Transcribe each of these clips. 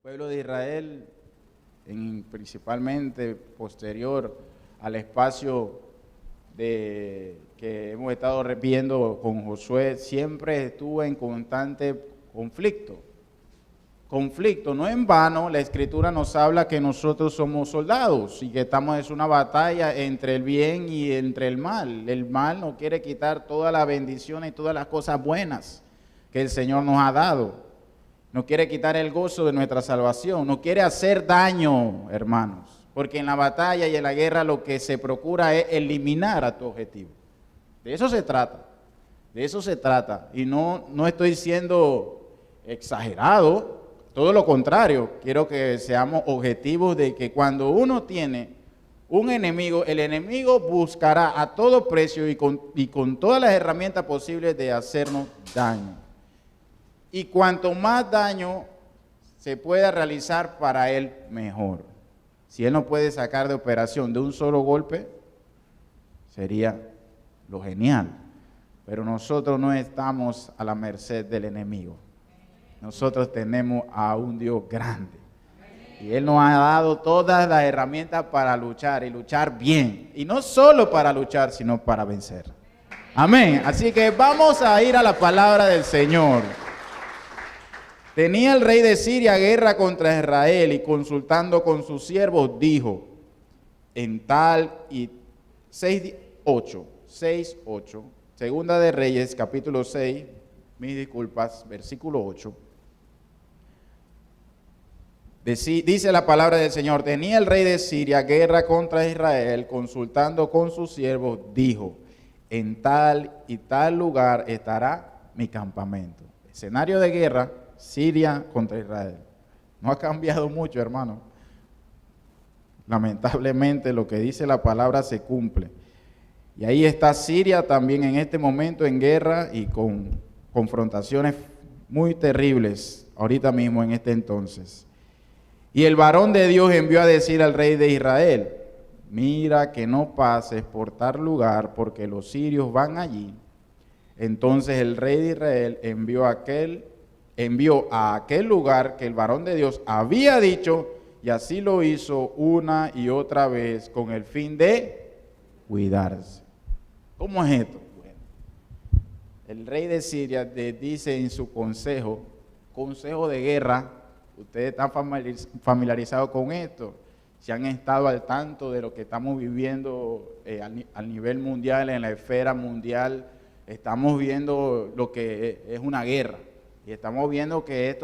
pueblo de Israel, principalmente posterior al espacio que hemos estado viendo con Josué, siempre estuvo en constante conflicto. Conflicto, no en vano, la Escritura nos habla que nosotros somos soldados y que estamos en una batalla entre el bien y entre el mal. El mal nos quiere quitar todas las bendiciones y todas las cosas buenas que el Señor nos ha dado. Nos quiere quitar el gozo de nuestra salvación, nos quiere hacer daño, hermanos, porque en la batalla y en la guerra lo que se procura es eliminar a tu objetivo. De eso se trata, de eso se trata. Y no estoy siendo exagerado, todo lo contrario, quiero que seamos objetivos de que cuando uno tiene un enemigo, el enemigo buscará a todo precio y con todas las herramientas posibles de hacernos daño. Y cuanto más daño se pueda realizar para él, mejor. Si él no puede sacar de operación de un solo golpe, sería lo genial. Pero nosotros no estamos a la merced del enemigo. Nosotros tenemos a un Dios grande. Y Él nos ha dado todas las herramientas para luchar y luchar bien. Y no solo para luchar, sino para vencer. Amén. Así que vamos a ir a la palabra del Señor. Tenía el rey de Siria guerra contra Israel y consultando con sus siervos dijo, en tal y 6:8, Segunda de Reyes, capítulo 6, mis disculpas, versículo 8. Dice la palabra del Señor, tenía el rey de Siria guerra contra Israel, consultando con sus siervos, dijo, en tal y tal lugar estará mi campamento. Escenario de guerra, Siria contra Israel. No ha cambiado mucho, hermano. Lamentablemente lo que dice la palabra se cumple. Y ahí está Siria también en este momento en guerra y con confrontaciones muy terribles ahorita mismo en este entonces. Y el varón de Dios envió a decir al rey de Israel, mira que no pases por tal lugar porque los sirios van allí. Entonces el rey de Israel envió a aquel lugar que el varón de Dios había dicho y así lo hizo una y otra vez con el fin de cuidarse. ¿Cómo es esto? Bueno, el rey de Siria dice en su consejo de guerra, ustedes están familiarizados con esto, si han estado al tanto de lo que estamos viviendo a nivel mundial, en la esfera mundial, estamos viendo lo que es una guerra. Y estamos viendo que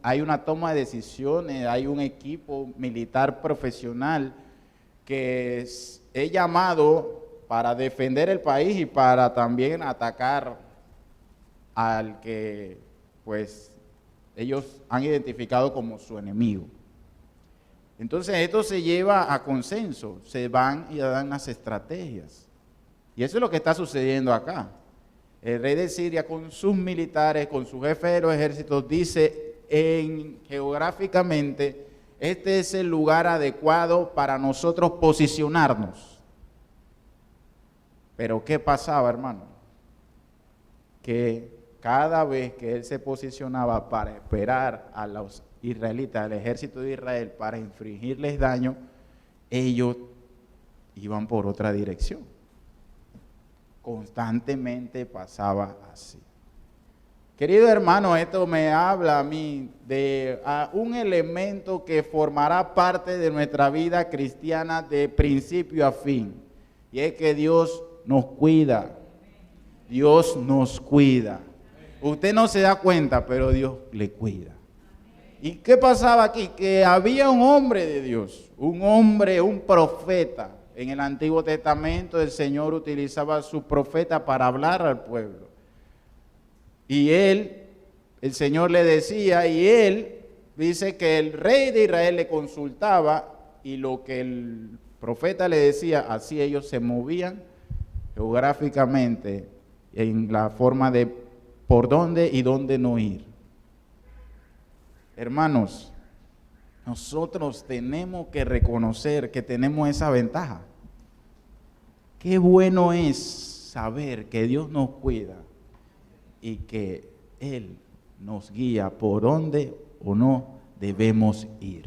hay una toma de decisiones, hay un equipo militar profesional que es llamado para defender el país y para también atacar al que pues ellos han identificado como su enemigo. Entonces esto se lleva a consenso, se van y dan las estrategias. Y eso es lo que está sucediendo acá. El rey de Siria con sus militares, con su jefe de los ejércitos, dice geográficamente, este es el lugar adecuado para nosotros posicionarnos. Pero ¿qué pasaba, hermano? Que cada vez que él se posicionaba para esperar a los israelitas, al ejército de Israel, para infligirles daño, ellos iban por otra dirección. Constantemente pasaba así. Querido hermano, esto me habla a mí de un elemento que formará parte de nuestra vida cristiana de principio a fin. Y es que Dios nos cuida. Dios nos cuida. Usted no se da cuenta, pero Dios le cuida. ¿Y qué pasaba aquí? Que había un hombre de Dios, un profeta. En el Antiguo Testamento el Señor utilizaba a su profeta para hablar al pueblo. Y el Señor le decía, y él dice que el rey de Israel le consultaba y lo que el profeta le decía, así ellos se movían geográficamente en la forma de por dónde y dónde no ir. Hermanos, nosotros tenemos que reconocer que tenemos esa ventaja. Qué bueno es saber que Dios nos cuida y que Él nos guía por dónde o no debemos ir.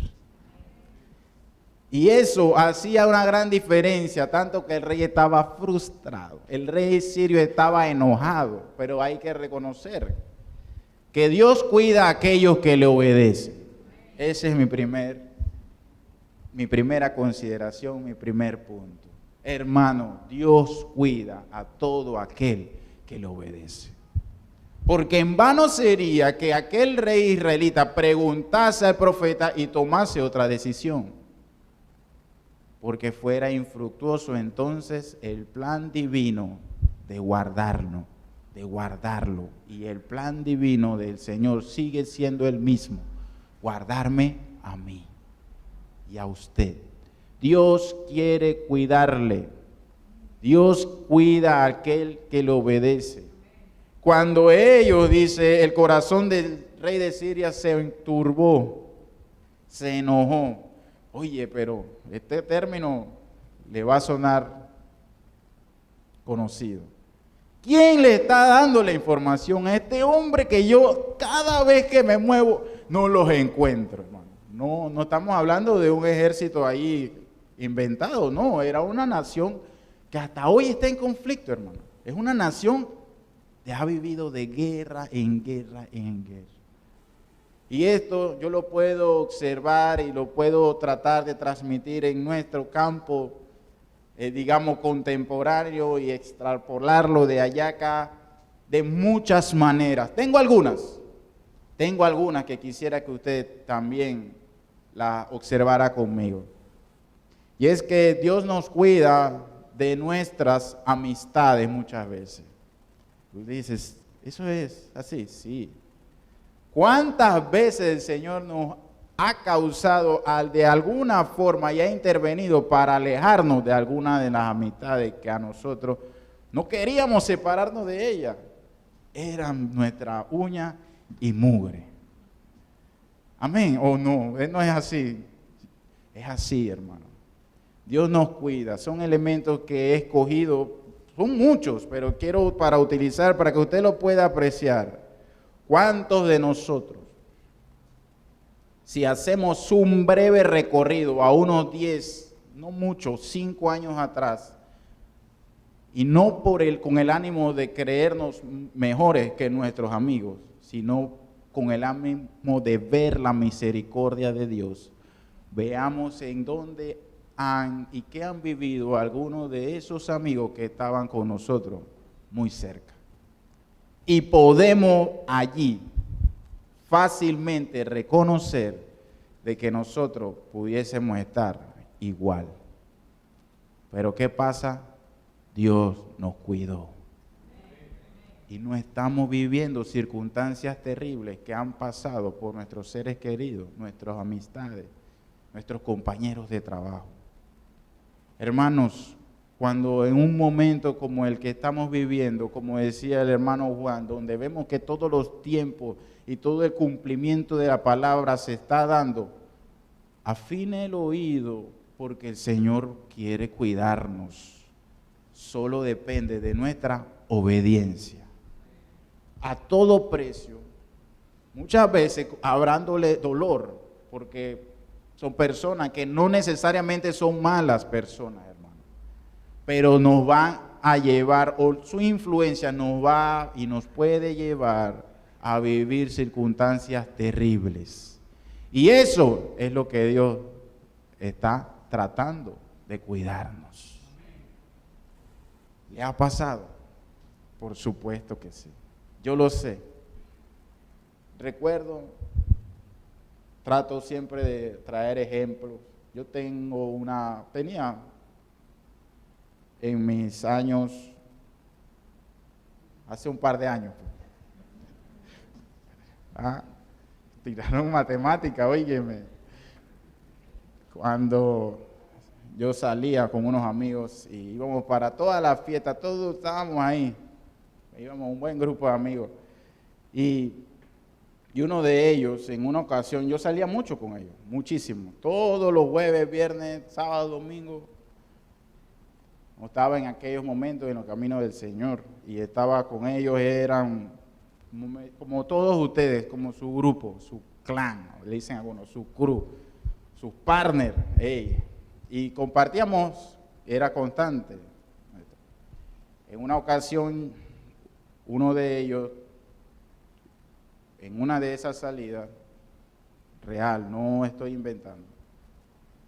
Y eso hacía una gran diferencia, tanto que el rey estaba frustrado. El rey sirio estaba enojado, pero hay que reconocer que Dios cuida a aquellos que le obedecen. Ese es mi primera consideración, mi primer punto. Hermano, Dios cuida a todo aquel que le obedece. Porque en vano sería que aquel rey israelita preguntase al profeta y tomase otra decisión. Porque fuera infructuoso entonces el plan divino de guardarlo. Y el plan divino del Señor sigue siendo el mismo, guardarme a mí y a usted. Dios quiere cuidarle. Dios cuida a aquel que le obedece. Cuando ellos, dice, el corazón del rey de Siria se enturbó, se enojó. Oye, pero este término le va a sonar conocido. ¿Quién le está dando la información a este hombre que yo cada vez que me muevo no los encuentro, hermano? No estamos hablando de un ejército ahí inventado, no, era una nación que hasta hoy está en conflicto, hermano. Es una nación que ha vivido de guerra en guerra en guerra. Y esto yo lo puedo observar y lo puedo tratar de transmitir en nuestro campo, digamos, contemporáneo y extrapolarlo de allá acá de muchas maneras. Tengo algunas que quisiera que usted también la observara conmigo. Y es que Dios nos cuida de nuestras amistades muchas veces. Tú dices, ¿eso es así? Sí. ¿Cuántas veces el Señor nos ha causado de alguna forma y ha intervenido para alejarnos de alguna de las amistades que a nosotros no queríamos separarnos de ellas? Eran nuestra uña y mugre. Amén. ¿O no? No es así. Es así, hermano. Dios nos cuida. Son elementos que he escogido. Son muchos, pero quiero para utilizar, para que usted lo pueda apreciar. ¿Cuántos de nosotros, si hacemos un breve recorrido a unos 10, no mucho, 5 años atrás, y no con el ánimo de creernos mejores que nuestros amigos, sino con el ánimo de ver la misericordia de Dios, veamos en dónde han y qué han vivido algunos de esos amigos que estaban con nosotros muy cerca. Y podemos allí fácilmente reconocer de que nosotros pudiésemos estar igual. Pero ¿qué pasa? Dios nos cuidó. Y no estamos viviendo circunstancias terribles que han pasado por nuestros seres queridos, nuestras amistades, nuestros compañeros de trabajo. Hermanos, cuando en un momento como el que estamos viviendo, como decía el hermano Juan, donde vemos que todos los tiempos y todo el cumplimiento de la palabra se está dando, afine el oído porque el Señor quiere cuidarnos. Solo depende de nuestra obediencia. A todo precio, muchas veces habrándole dolor, porque son personas que no necesariamente son malas personas, pero nos van a llevar, o su influencia nos va y nos puede llevar a vivir circunstancias terribles. Y eso es lo que Dios está tratando de cuidarnos. ¿Le ha pasado? Por supuesto que sí. Yo lo sé. Recuerdo, trato siempre de traer ejemplos. Yo tenía en mis años, hace un par de años, tiraron matemática, óyeme, cuando yo salía con unos amigos y íbamos para toda la fiesta, todos estábamos ahí, íbamos un buen grupo de amigos, y uno de ellos, en una ocasión, yo salía mucho con ellos, muchísimo, todos los jueves, viernes, sábado, domingo. Estaba en aquellos momentos en los caminos del Señor y estaba con ellos, eran como todos ustedes, como su grupo, clan, le dicen algunos, su crew, sus partners, y compartíamos, era constante. En una ocasión, uno de ellos, en una de esas salidas, real, no estoy inventando,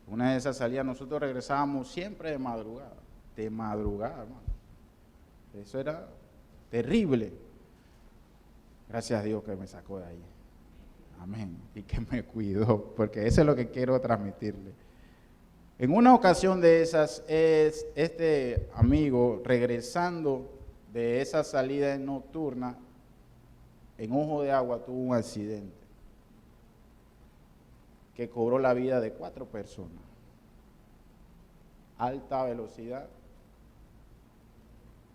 una de esas salidas nosotros regresábamos siempre de madrugada, hermano. Eso era terrible. Gracias a Dios que me sacó de ahí. Amén. Y que me cuidó, porque eso es lo que quiero transmitirle. En una ocasión de esas, este amigo, regresando de esa salida nocturna, en Ojo de Agua tuvo un accidente que cobró la vida de 4 personas. Alta velocidad,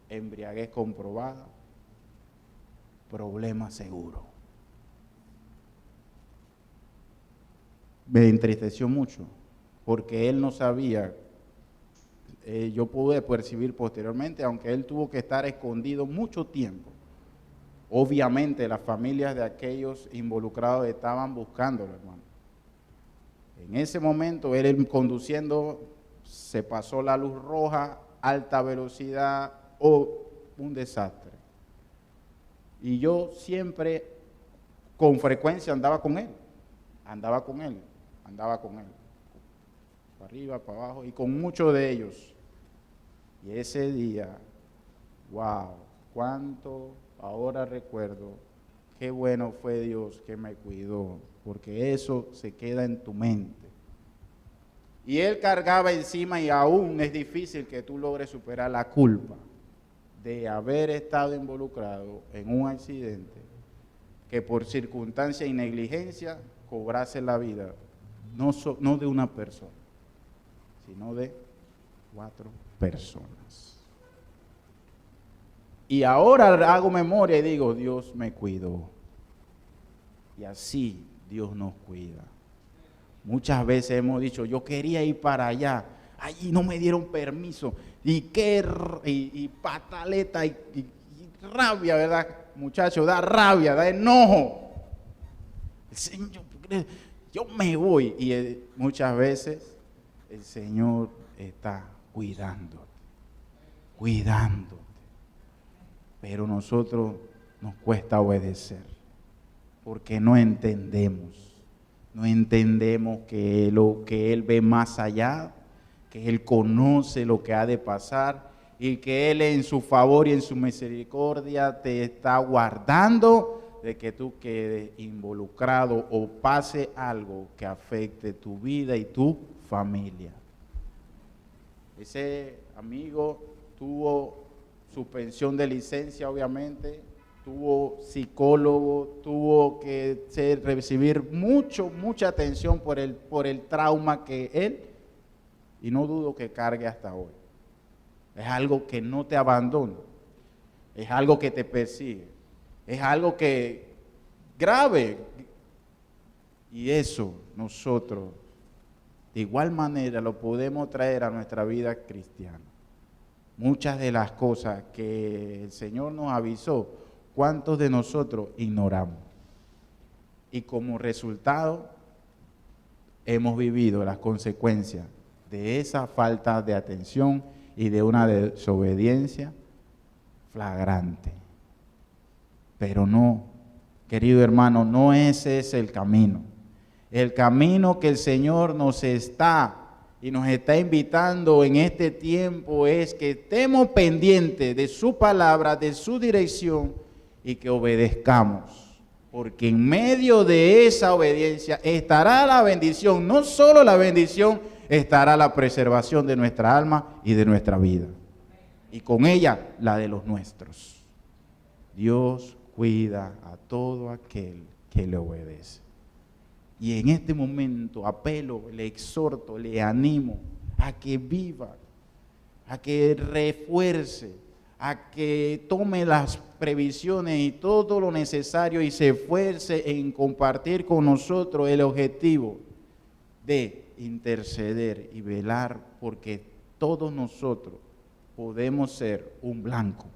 embriaguez comprobada, problema seguro. Me entristeció mucho, porque él no sabía, yo pude percibir posteriormente, aunque él tuvo que estar escondido mucho tiempo. Obviamente las familias de aquellos involucrados estaban buscándolo, hermano. En ese momento, él conduciendo, se pasó la luz roja, alta velocidad, un desastre. Y yo siempre, con frecuencia, andaba con él, para arriba, para abajo, y con muchos de ellos. Y ese día, wow, cuánto ahora recuerdo, qué bueno fue Dios que me cuidó, porque eso se queda en tu mente. Y él cargaba encima, y aún es difícil que tú logres superar la culpa de haber estado involucrado en un accidente que por circunstancia y negligencia cobrase la vida, no de una persona, sino de 4 personas. Y ahora hago memoria y digo, Dios me cuidó. Y así Dios nos cuida. Muchas veces hemos dicho, yo quería ir para allá, allí no me dieron permiso, y pataleta, y rabia, ¿verdad, muchachos? Da rabia, da enojo. El Señor, yo me voy, y muchas veces el Señor está cuidándote, pero nosotros nos cuesta obedecer, porque no entendemos que Él ve más allá, que Él conoce lo que ha de pasar y que Él en su favor y en su misericordia te está guardando de que tú quedes involucrado o pase algo que afecte tu vida y tu familia. Ese amigo tuvo suspensión de licencia, obviamente, tuvo psicólogo, tuvo que recibir mucha atención por el trauma que él, y no dudo que cargue hasta hoy. Es algo que no te abandona, es algo que te persigue, es algo que grave, y eso nosotros de igual manera lo podemos traer a nuestra vida cristiana. Muchas de las cosas que el Señor nos avisó, ¿cuántos de nosotros ignoramos? Y como resultado, hemos vivido las consecuencias de esa falta de atención y de una desobediencia flagrante. Pero no, querido hermano, no ese es el camino. El camino que el Señor nos está invitando en este tiempo es que estemos pendientes de su palabra, de su dirección, y que obedezcamos, porque en medio de esa obediencia estará la bendición. No solo la bendición, estará la preservación de nuestra alma y de nuestra vida, y con ella la de los nuestros. Dios cuida a todo aquel que le obedece. Y en este momento apelo, le exhorto, le animo a que viva, a que refuerce, a que tome las previsiones y todo lo necesario y se esfuerce en compartir con nosotros el objetivo de interceder y velar porque todos nosotros podemos ser un blanco.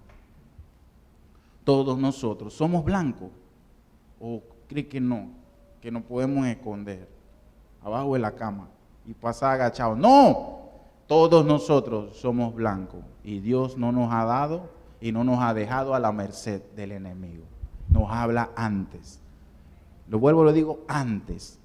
Todos nosotros somos blancos, o cree que no, que nos podemos esconder abajo de la cama y pasar agachado. No, todos nosotros somos blancos y Dios no nos ha dado y no nos ha dejado a la merced del enemigo. Nos habla antes. Lo vuelvo, lo digo antes.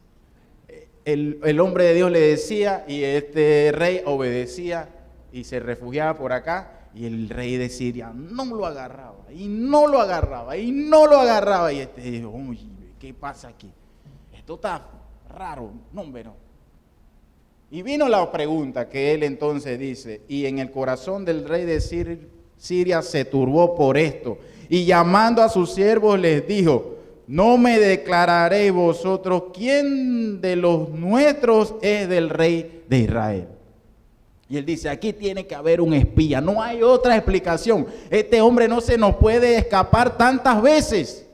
El hombre de Dios le decía y este rey obedecía y se refugiaba por acá, y el rey de Siria no lo agarraba y no lo agarraba y no lo agarraba, y este dijo, uy, ¿qué pasa aquí? Esto está raro, no, hombre, no. Y vino la pregunta que él entonces dice, y en el corazón del rey de Siria se turbó por esto, y llamando a sus siervos les dijo, no me declararéis vosotros quién de los nuestros es del rey de Israel. Y él dice, aquí tiene que haber un espía, no hay otra explicación. Este hombre no se nos puede escapar tantas veces.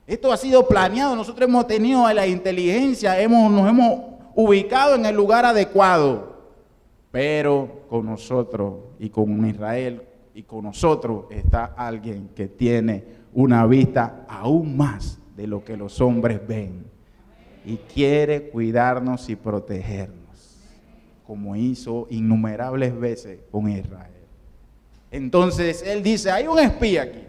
Esto ha sido planeado, nosotros hemos tenido la inteligencia, nos hemos ubicado en el lugar adecuado. Pero con nosotros y con Israel y con nosotros está alguien que tiene una vista aún más de lo que los hombres ven. Y quiere cuidarnos y protegernos, como hizo innumerables veces con Israel. Entonces él dice, hay un espía aquí,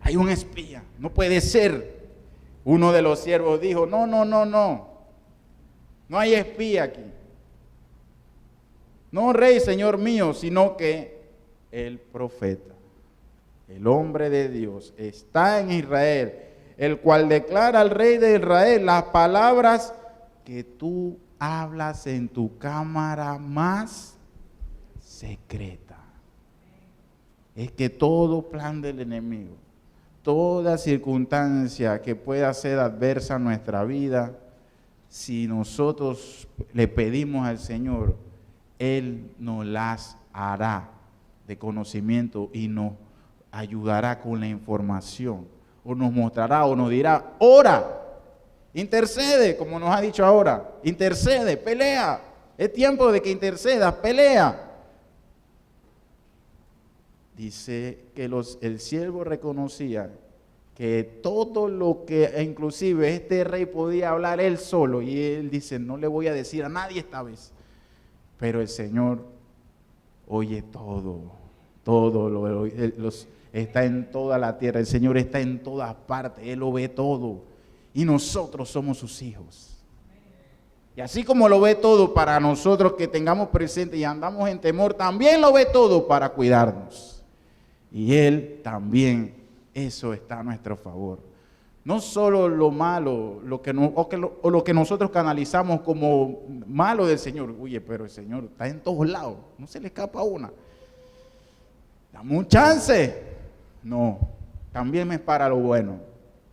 hay un espía, no puede ser. Uno de los siervos dijo, no hay espía aquí. No, rey, señor mío, sino que el profeta, el hombre de Dios, está en Israel, el cual declara al rey de Israel las palabras que tú hablas en tu cámara más secreta. Es que todo plan del enemigo, toda circunstancia que pueda ser adversa a nuestra vida, si nosotros le pedimos al Señor, Él nos las hará de conocimiento y nos ayudará con la información, o nos mostrará o nos dirá, ora, intercede, como nos ha dicho ahora, intercede, pelea, es tiempo de que intercedas, pelea. Dice que el siervo reconocía que todo lo que, inclusive este rey podía hablar él solo, y él dice, no le voy a decir a nadie esta vez, pero el Señor oye todo, está en toda la tierra, el Señor está en todas partes, Él lo ve todo, y nosotros somos sus hijos. Y así como lo ve todo para nosotros que tengamos presente y andamos en temor, también lo ve todo para cuidarnos. Y Él también, eso está a nuestro favor. No solo lo malo, lo que nosotros canalizamos como malo del Señor. Oye, pero el Señor está en todos lados, no se le escapa una. Dame un chance. No, también es para lo bueno.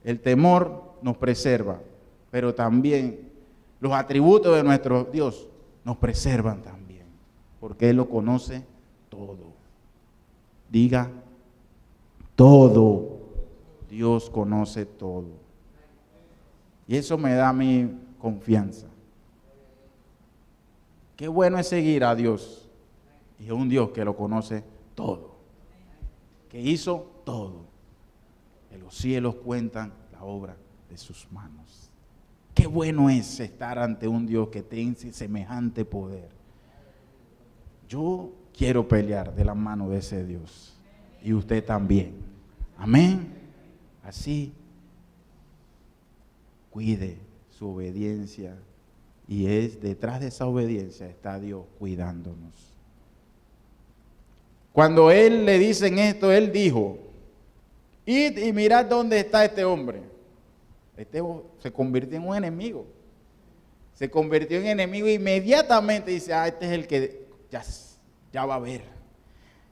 El temor nos preserva, pero también los atributos de nuestro Dios nos preservan también, porque Él lo conoce todo. Diga, todo. Dios conoce todo. Y eso me da mi confianza. Qué bueno es seguir a Dios, y a un Dios que lo conoce todo, que hizo todo, que los cielos cuentan la obra de sus manos. Qué bueno es estar ante un Dios que tiene semejante poder. Yo quiero pelear de la mano de ese Dios, y usted también. Amén. Así, cuide su obediencia, y es detrás de esa obediencia está Dios cuidándonos. Cuando él le dicen esto, él dijo, id y mirad dónde está este hombre. Este se convirtió en un enemigo. Se convirtió en enemigo e inmediatamente dice, este es el que ya va a ver.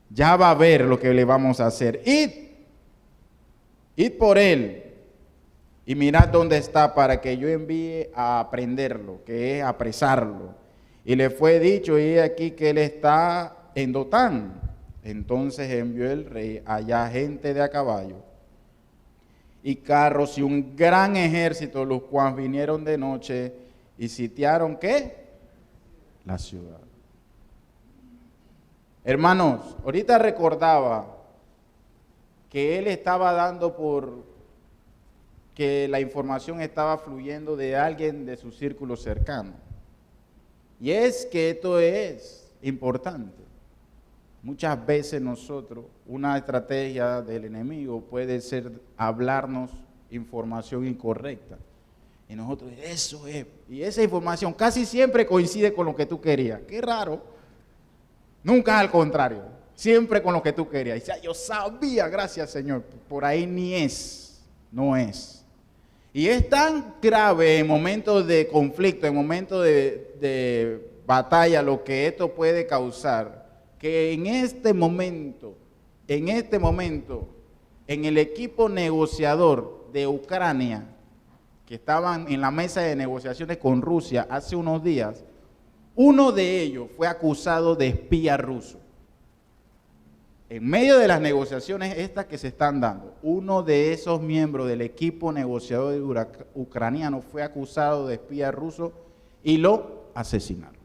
Ya va a ver lo que le vamos a hacer. Id por él y mirad dónde está para que yo envíe a prenderlo, que es apresarlo. Y le fue dicho, y aquí que él está en Dotán. Entonces envió el rey allá gente de a caballo y carros y un gran ejército, los cuales vinieron de noche y sitiaron, ¿qué? La ciudad. Hermanos, ahorita recordaba que él estaba dando por que la información estaba fluyendo de alguien de su círculo cercano. Y es que esto es importante. Muchas veces nosotros, una estrategia del enemigo puede ser hablarnos información incorrecta. Y nosotros, eso es. Y esa información casi siempre coincide con lo que tú querías. Qué raro. Nunca al contrario. Siempre con lo que tú querías. Y ya yo sabía, gracias Señor. Por ahí ni es. No es. Y es tan grave en momentos de conflicto, en momentos de batalla, lo que esto puede causar, que en este momento, en el equipo negociador de Ucrania, que estaban en la mesa de negociaciones con Rusia hace unos días, uno de ellos fue acusado de espía ruso. En medio de las negociaciones estas que se están dando, uno de esos miembros del equipo negociador ucraniano fue acusado de espía ruso y lo asesinaron.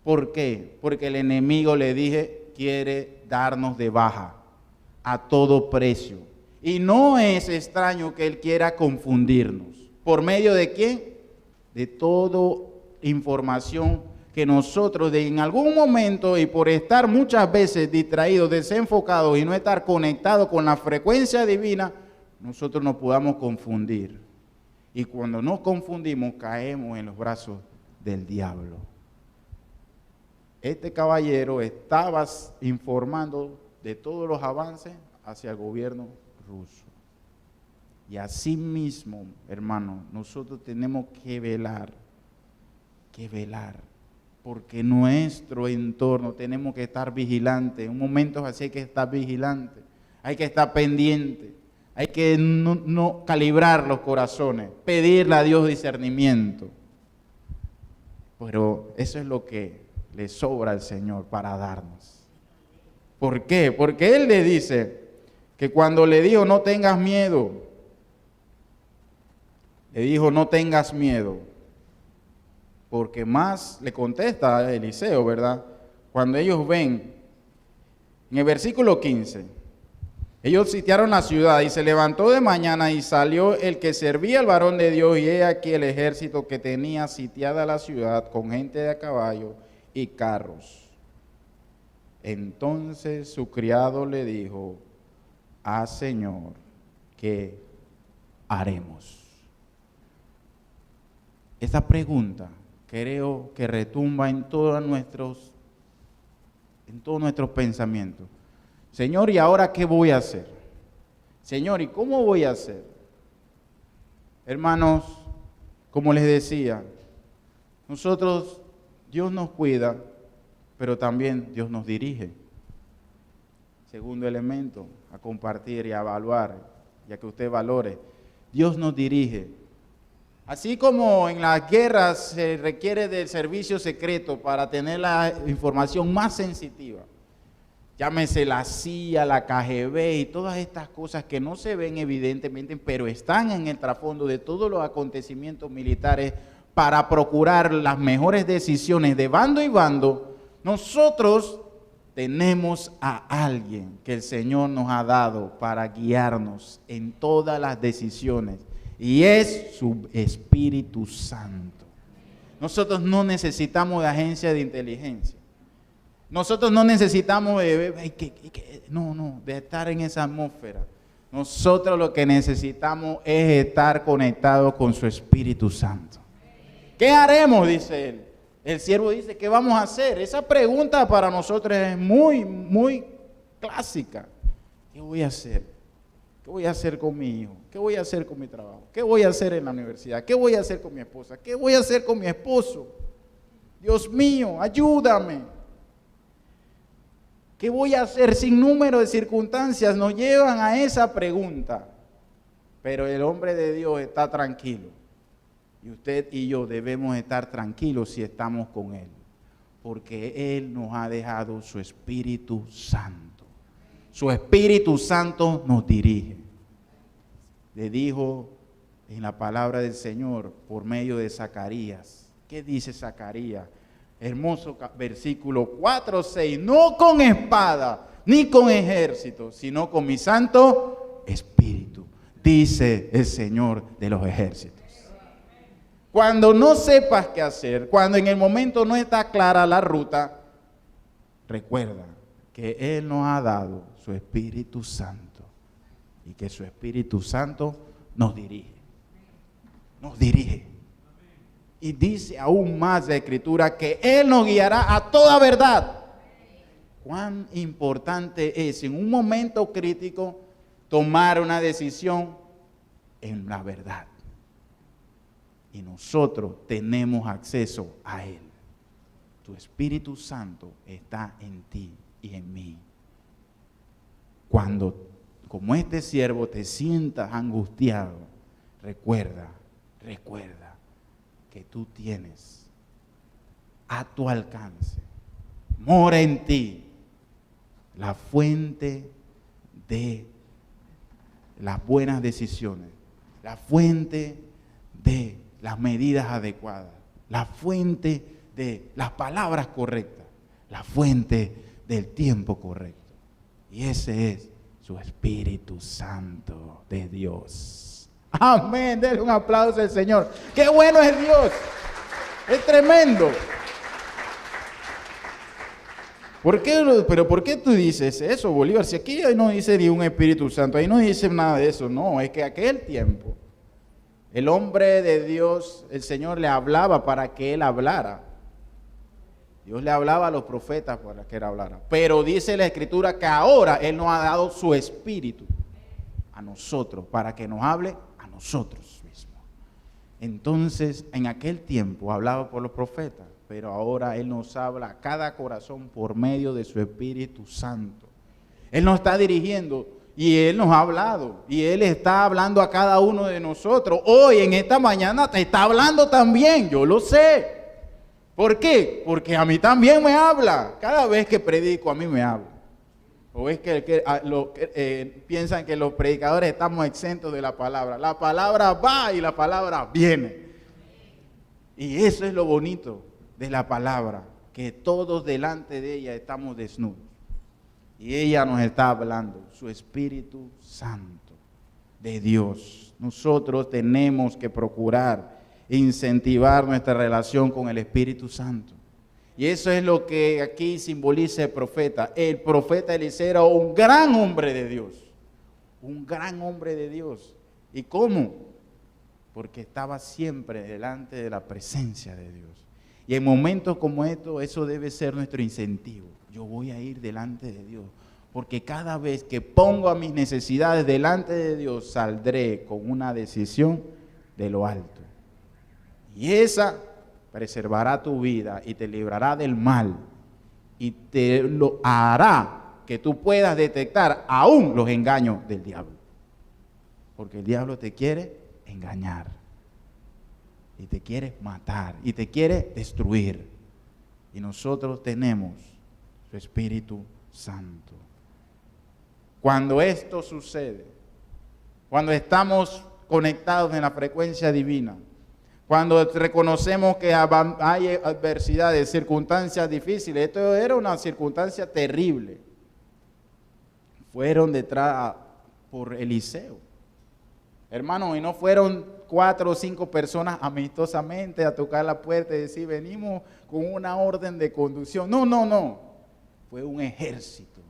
¿Por qué? Porque el enemigo, le dije, quiere darnos de baja a todo precio. Y no es extraño que él quiera confundirnos. ¿Por medio de quién? De toda información que nosotros en algún momento, y por estar muchas veces distraídos, desenfocados y no estar conectados con la frecuencia divina, nosotros nos podamos confundir. Y cuando nos confundimos, caemos en los brazos del diablo. Este caballero estaba informando de todos los avances hacia el gobierno ruso. Y así mismo, hermano, nosotros tenemos que velar, porque nuestro entorno tenemos que estar vigilantes. En un momento así hay que estar vigilante, hay que estar pendiente, hay que no calibrar los corazones, pedirle a Dios discernimiento. Pero eso es lo que le sobra al Señor para darnos. ¿Por qué? Porque Él le dice que cuando le dijo no tengas miedo, le dijo no tengas miedo, porque más le contesta a Eliseo, ¿verdad? Cuando ellos ven, en el versículo 15, ellos sitiaron la ciudad y se levantó de mañana y salió el que servía al varón de Dios y he aquí el ejército que tenía sitiada la ciudad con gente de a caballo y carros. Entonces su criado le dijo, Señor, ¿qué haremos? Esta pregunta creo que retumba en todos nuestros pensamientos. Señor, ¿y ahora qué voy a hacer? Señor, ¿y cómo voy a hacer? Hermanos, como les decía, nosotros, Dios nos cuida, pero también Dios nos dirige. Segundo elemento, a compartir y a evaluar, ya que usted valore, Dios nos dirige. Así como en las guerras se requiere del servicio secreto para tener la información más sensitiva, llámese la CIA, la KGB y todas estas cosas que no se ven evidentemente, pero están en el trasfondo de todos los acontecimientos militares para procurar las mejores decisiones de bando y bando. Nosotros tenemos a alguien que el Señor nos ha dado para guiarnos en todas las decisiones y es su Espíritu Santo. Nosotros no necesitamos de agencia de inteligencia. Nosotros no necesitamos de estar en esa atmósfera. Nosotros lo que necesitamos es estar conectados con su Espíritu Santo. ¿Qué haremos? Dice él. El siervo dice, ¿qué vamos a hacer? Esa pregunta para nosotros es muy, muy clásica. ¿Qué voy a hacer? ¿Qué voy a hacer con mi hijo? ¿Qué voy a hacer con mi trabajo? ¿Qué voy a hacer en la universidad? ¿Qué voy a hacer con mi esposa? ¿Qué voy a hacer con mi esposo? Dios mío, ayúdame. ¿Qué voy a hacer? Sin número de circunstancias nos llevan a esa pregunta. Pero el hombre de Dios está tranquilo. Y usted y yo debemos estar tranquilos si estamos con Él. Porque Él nos ha dejado su Espíritu Santo. Su Espíritu Santo nos dirige. Le dijo en la palabra del Señor por medio de Zacarías. ¿Qué dice Zacarías? Hermoso versículo 4:6. No con espada ni con ejército, sino con mi Santo Espíritu. dice el Señor de los ejércitos. Cuando no sepas qué hacer, cuando en el momento no está clara la ruta, recuerda que Él nos ha dado su Espíritu Santo y que su Espíritu Santo nos dirige. Nos dirige. Y dice aún más la Escritura que Él nos guiará a toda verdad. Cuán importante es en un momento crítico tomar una decisión en la verdad. Y nosotros tenemos acceso a Él. Tu Espíritu Santo está en ti y en mí. Cuando, como este siervo, te sientas angustiado, recuerda que tú tienes a tu alcance, mora en ti, la fuente de las buenas decisiones, la fuente de las medidas adecuadas, la fuente de las palabras correctas, la fuente del tiempo correcto. Y ese es su Espíritu Santo de Dios. Amén. Denle un aplauso al Señor. ¡Qué bueno es Dios! Es tremendo. Pero ¿por qué tú dices eso, Bolívar? Si aquí no dice ni un Espíritu Santo, ahí no dice nada de eso. No, es que aquel tiempo el hombre de Dios, el Señor le hablaba para que él hablara. Dios le hablaba a los profetas para que él hablara. Pero dice la Escritura que ahora Él nos ha dado su Espíritu a nosotros, para que nos hable a nosotros mismos. Entonces, en aquel tiempo hablaba por los profetas, pero ahora Él nos habla a cada corazón por medio de su Espíritu Santo. Él nos está dirigiendo. Y Él nos ha hablado, y Él está hablando a cada uno de nosotros. Hoy, en esta mañana, te está hablando también, yo lo sé. ¿Por qué? Porque a mí también me habla. Cada vez que predico, a mí me habla. ¿O es que piensan que los predicadores estamos exentos de la palabra? La palabra va y la palabra viene. Y eso es lo bonito de la palabra, que todos delante de ella estamos desnudos. Y ella nos está hablando, su Espíritu Santo de Dios. Nosotros tenemos que procurar incentivar nuestra relación con el Espíritu Santo. Y eso es lo que aquí simboliza el profeta. El profeta Eliseo era un gran hombre de Dios. Un gran hombre de Dios. ¿Y cómo? Porque estaba siempre delante de la presencia de Dios. Y en momentos como estos, eso debe ser nuestro incentivo. Yo voy a ir delante de Dios, porque cada vez que pongo a mis necesidades delante de Dios, saldré con una decisión de lo alto. Y esa preservará tu vida y te librará del mal. Y te lo hará que tú puedas detectar aún los engaños del diablo. Porque el diablo te quiere engañar. Y te quiere matar. Y te quiere destruir. Y nosotros tenemos su Espíritu Santo. Cuando esto sucede, cuando estamos conectados en la frecuencia divina, cuando reconocemos que hay adversidades, circunstancias difíciles, esto era una circunstancia terrible. Fueron detrás por Eliseo. Hermano, y no fueron 4 o 5 personas amistosamente a tocar la puerta y decir, venimos con una orden de conducción. No, no, no. Fue un ejército.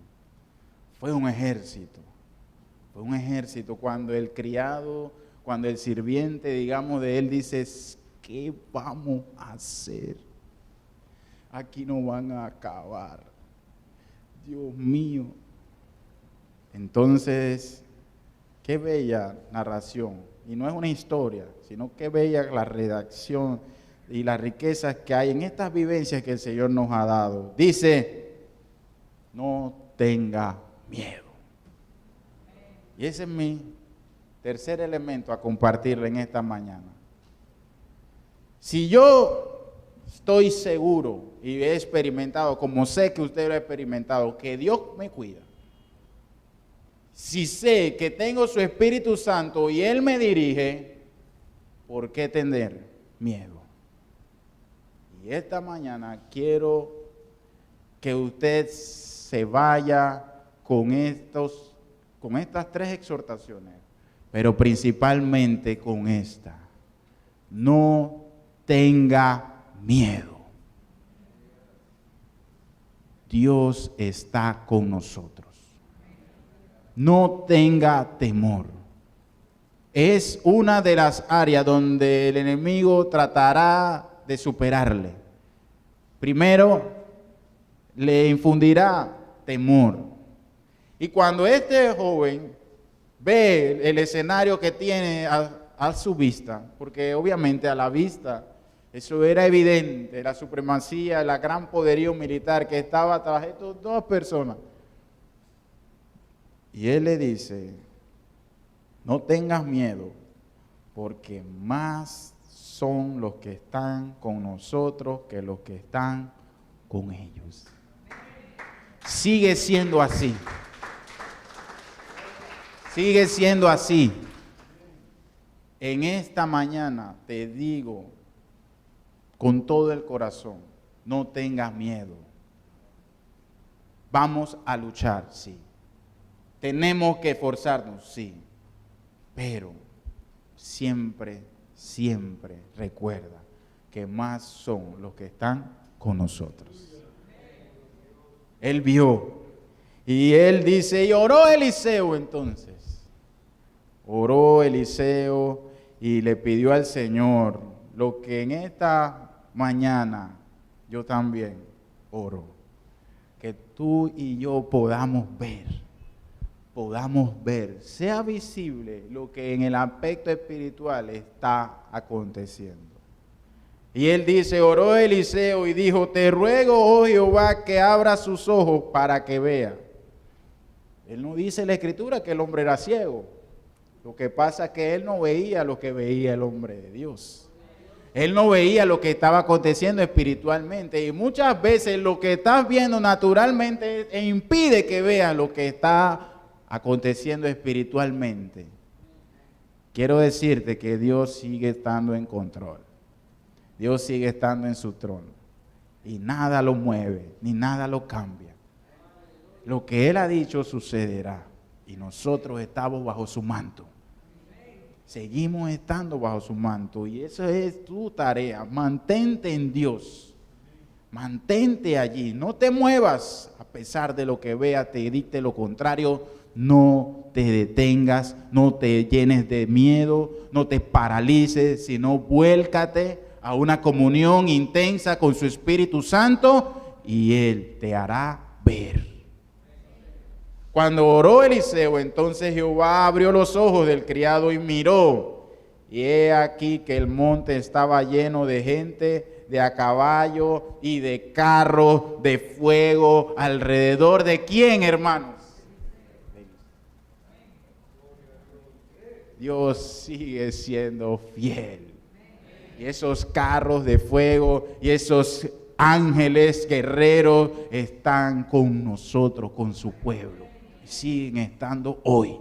Fue un ejército. Fue un ejército. Cuando el criado, cuando el sirviente, digamos, de él dice, ¿qué vamos a hacer? Aquí no van a acabar. Dios mío. Entonces, qué bella narración. Y no es una historia, sino qué bella la redacción y las riquezas que hay en estas vivencias que el Señor nos ha dado. Dice, no tenga miedo. Y ese es mi tercer elemento a compartirle en esta mañana. Si yo estoy seguro y he experimentado, como sé que usted lo ha experimentado, que Dios me cuida, si sé que tengo su Espíritu Santo y Él me dirige, ¿por qué tener miedo? Y esta mañana quiero que usted se vaya con estas 3 exhortaciones, pero principalmente con esta: no tenga miedo. Dios está con nosotros. No tenga temor. Es una de las áreas donde el enemigo tratará de superarle. Primero, le infundirá temor. Y cuando este joven ve el escenario que tiene a su vista, porque obviamente a la vista eso era evidente, la supremacía, el gran poderío militar que estaba tras estas dos personas. Y él le dice: no tengas miedo, porque más son los que están con nosotros que los que están con ellos. Sigue siendo así. Sigue siendo así. En esta mañana te digo con todo el corazón: no tengas miedo. Vamos a luchar, sí. Tenemos que esforzarnos, sí. Pero siempre, siempre recuerda que más son los que están con nosotros. Él vio y él dice: y oró Eliseo entonces. Oró Eliseo y le pidió al Señor lo que en esta mañana yo también oro: que tú y yo podamos ver, sea visible lo que en el aspecto espiritual está aconteciendo. Y él dice: oró Eliseo y dijo: te ruego, oh Jehová, que abra sus ojos para que vea. Él no dice en la Escritura que el hombre era ciego. Lo que pasa es que él no veía lo que veía el hombre de Dios. Él no veía lo que estaba aconteciendo espiritualmente. Y muchas veces lo que estás viendo naturalmente impide que veas lo que está aconteciendo espiritualmente. Quiero decirte que Dios sigue estando en control. Dios sigue estando en su trono. Y nada lo mueve, ni nada lo cambia. Lo que Él ha dicho sucederá. Y nosotros estamos bajo su manto. Seguimos estando bajo su manto. Y eso es tu tarea. Mantente en Dios. Mantente allí. No te muevas a pesar de lo que veas, te dicte lo contrario. No te detengas, no te llenes de miedo, no te paralices, sino vuélcate a una comunión intensa con su Espíritu Santo y Él te hará ver. Cuando oró Eliseo, entonces Jehová abrió los ojos del criado y miró. Y he aquí que el monte estaba lleno de gente, de a caballo y de carros de fuego. ¿Alrededor de quién, hermanos? Dios sigue siendo fiel. Y esos carros de fuego y esos ángeles guerreros están con nosotros, con su pueblo. Y siguen estando hoy.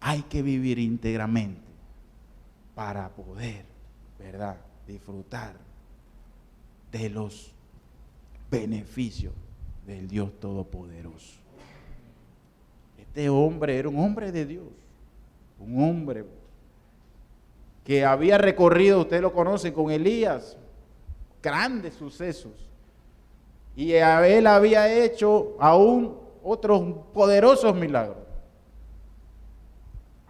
Hay que vivir íntegramente para poder, ¿verdad?, disfrutar de los beneficios del Dios Todopoderoso. Este hombre era un hombre de Dios, un hombre que había recorrido, ustedes lo conocen, con Elías, grandes sucesos. Y él había hecho aún otros poderosos milagros.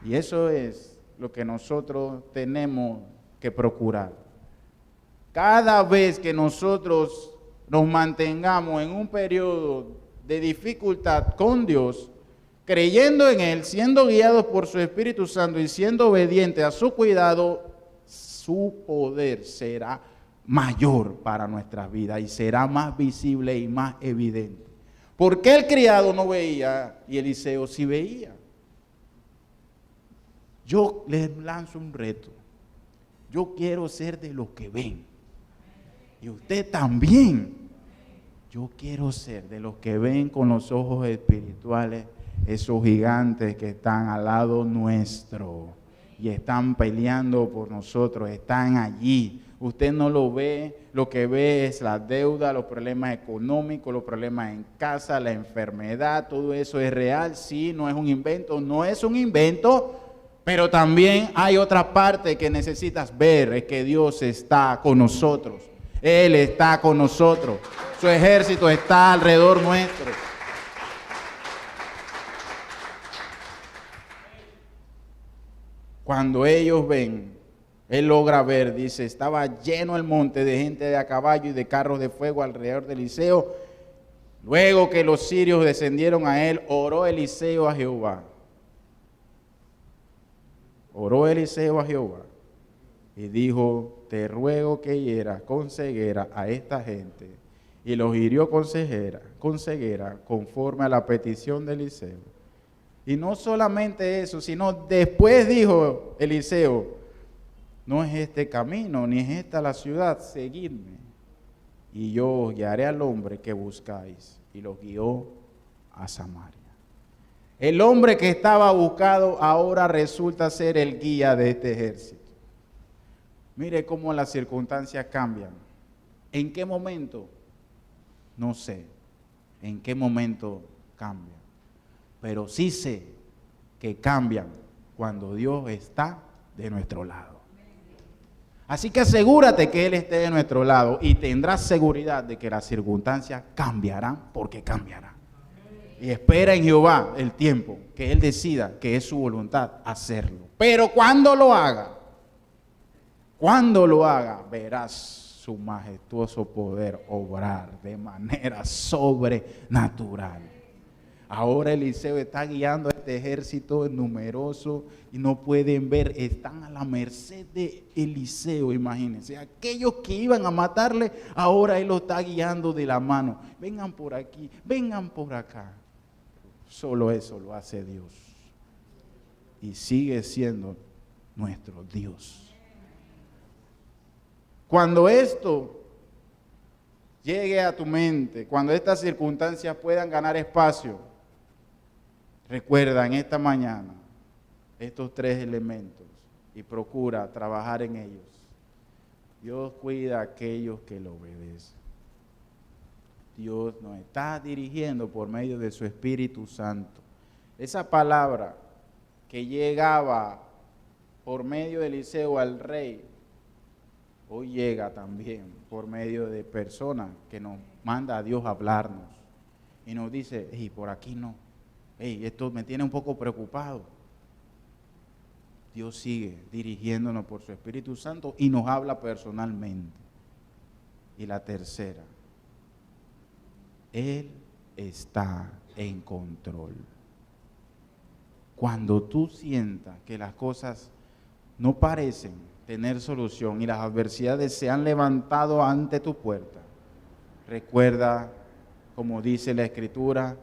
Y eso es lo que nosotros tenemos que procurar. Cada vez que nosotros nos mantengamos en un periodo de dificultad con Dios, creyendo en Él, siendo guiados por su Espíritu Santo y siendo obedientes a su cuidado, su poder será mayor para nuestras vidas y será más visible y más evidente. ¿Por qué el criado no veía y Eliseo sí veía? Yo les lanzo un reto. Yo quiero ser de los que ven. Y usted también. Yo quiero ser de los que ven con los ojos espirituales esos gigantes que están al lado nuestro. y están peleando por nosotros, están allí. Usted no lo ve, lo que ve es la deuda, los problemas económicos, los problemas en casa, la enfermedad, todo eso es real, sí, no es un invento, no es un invento, pero también hay otra parte que necesitas ver, es que Dios está con nosotros, Él está con nosotros, su ejército está alrededor nuestro. Cuando ellos ven, él logra ver, dice, estaba lleno el monte de gente de a caballo y de carros de fuego alrededor de Eliseo. Luego que los sirios descendieron a él, oró Eliseo a Jehová. Oró Eliseo a Jehová y dijo, te ruego que hieras con ceguera a esta gente. Y los hirió con ceguera conforme a la petición de Eliseo. Y no solamente eso, sino después dijo Eliseo, no es este camino, ni es esta la ciudad, seguidme. Y yo os guiaré al hombre que buscáis. Y los guió a Samaria. El hombre que estaba buscado ahora resulta ser el guía de este ejército. Mire cómo las circunstancias cambian. ¿En qué momento? No sé. ¿En qué momento cambian? Pero sí sé que cambian cuando Dios está de nuestro lado. Así que asegúrate que Él esté de nuestro lado y tendrás seguridad de que las circunstancias cambiarán porque cambiarán. Y espera en Jehová el tiempo que Él decida que es su voluntad hacerlo. Pero cuando lo haga, verás su majestuoso poder obrar de manera sobrenatural. Ahora Eliseo está guiando a este ejército numeroso y no pueden ver, están a la merced de Eliseo, imagínense. Aquellos que iban a matarle, ahora él los está guiando de la mano. Vengan por aquí, vengan por acá. Solo eso lo hace Dios. Y sigue siendo nuestro Dios. Cuando esto llegue a tu mente, cuando estas circunstancias puedan ganar espacio, recuerda en esta mañana estos tres elementos y procura trabajar en ellos. Dios cuida a aquellos que lo obedecen. Dios nos está dirigiendo por medio de su Espíritu Santo. Esa palabra que llegaba por medio de Eliseo al rey, hoy llega también por medio de personas que nos manda a Dios a hablarnos y nos dice, hey, por aquí no. Hey, esto me tiene un poco preocupado. Dios sigue dirigiéndonos por su Espíritu Santo y nos habla personalmente. Y la tercera, Él está en control. Cuando tú sientas que las cosas no parecen tener solución y las adversidades se han levantado ante tu puerta, recuerda, como dice la Escritura,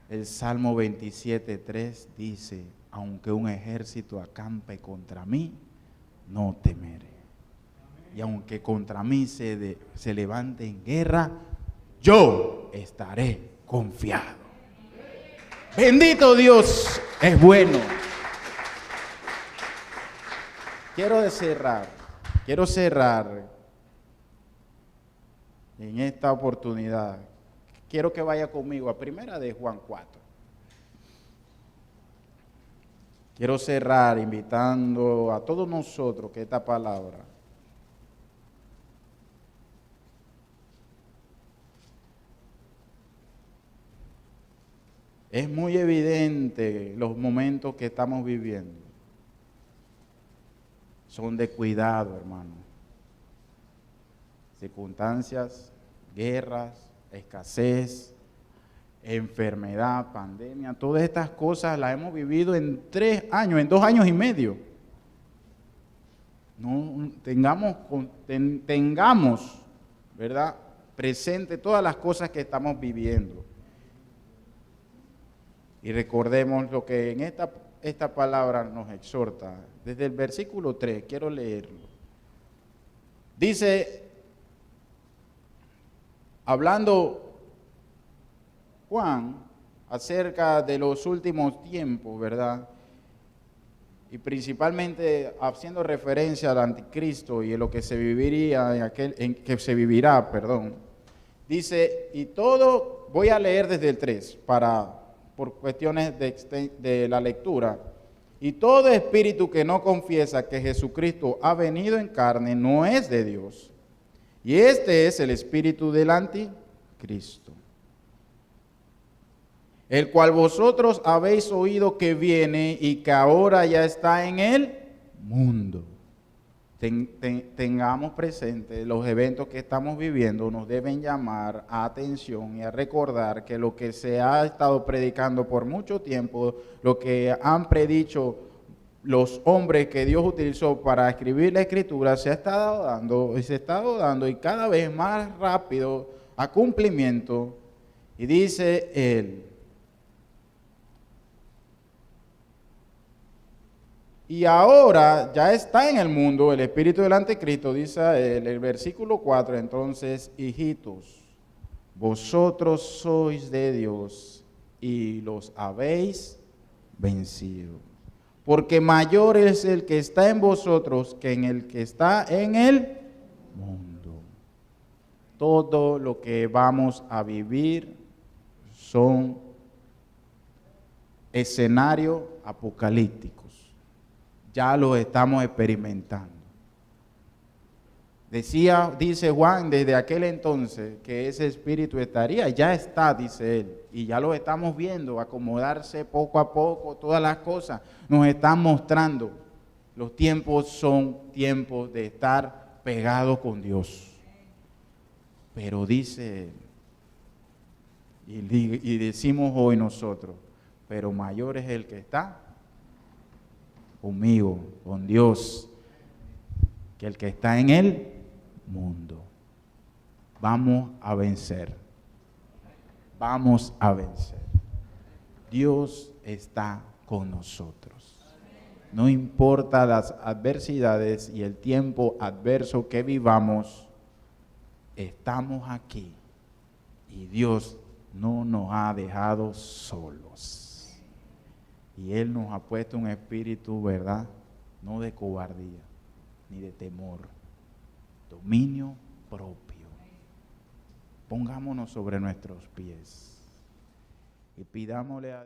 el Salmo 27:3 dice, aunque un ejército acampe contra mí, no temeré. Y aunque contra mí se levante en guerra, yo estaré confiado. Bendito Dios, es bueno. Quiero cerrar en esta oportunidad. Quiero que vaya conmigo a Primera de Juan 4. Quiero cerrar invitando a todos nosotros que esta palabra es muy evidente los momentos que estamos viviendo. Son de cuidado, hermano. Circunstancias, guerras, escasez, enfermedad, pandemia, todas estas cosas las hemos vivido en 3 años, en 2 años y medio. No tengamos, ¿verdad?, presente todas las cosas que estamos viviendo. Y recordemos lo que en esta palabra nos exhorta. Desde el versículo 3, quiero leerlo. Dice, hablando Juan acerca de los últimos tiempos, ¿verdad? y principalmente haciendo referencia al anticristo y en lo que se viviría dice, y todo, voy a leer desde el 3 por cuestiones de la lectura. Y todo espíritu que no confiesa que Jesucristo ha venido en carne no es de Dios. Y este es el espíritu del anticristo, el cual vosotros habéis oído que viene y que ahora ya está en el mundo. Tengamos presente los eventos que estamos viviendo, nos deben llamar a atención y a recordar que lo que se ha estado predicando por mucho tiempo, lo que han predicho los hombres que Dios utilizó para escribir la Escritura, se ha estado dando y cada vez más rápido a cumplimiento. Y dice él, y ahora ya está en el mundo el espíritu del anticristo, dice el versículo 4, entonces, hijitos, vosotros sois de Dios y los habéis vencido. Porque mayor es el que está en vosotros que en el que está en el mundo. Todo lo que vamos a vivir son escenarios apocalípticos. Ya lo estamos experimentando. Dice Juan, desde aquel entonces que ese espíritu estaría, ya está, dice él, y ya lo estamos viendo acomodarse poco a poco, todas las cosas nos están mostrando. Los tiempos son tiempos de estar pegados con Dios. Pero dice él, y decimos hoy nosotros, pero mayor es el que está conmigo, con Dios, que el que está en él mundo. Vamos a vencer. Vamos a vencer. Dios está con nosotros. No importa las adversidades y el tiempo adverso que vivamos, estamos aquí y Dios no nos ha dejado solos. Y Él nos ha puesto un espíritu, ¿verdad? No de cobardía ni de temor. Dominio propio. Pongámonos sobre nuestros pies y pidámosle a Dios.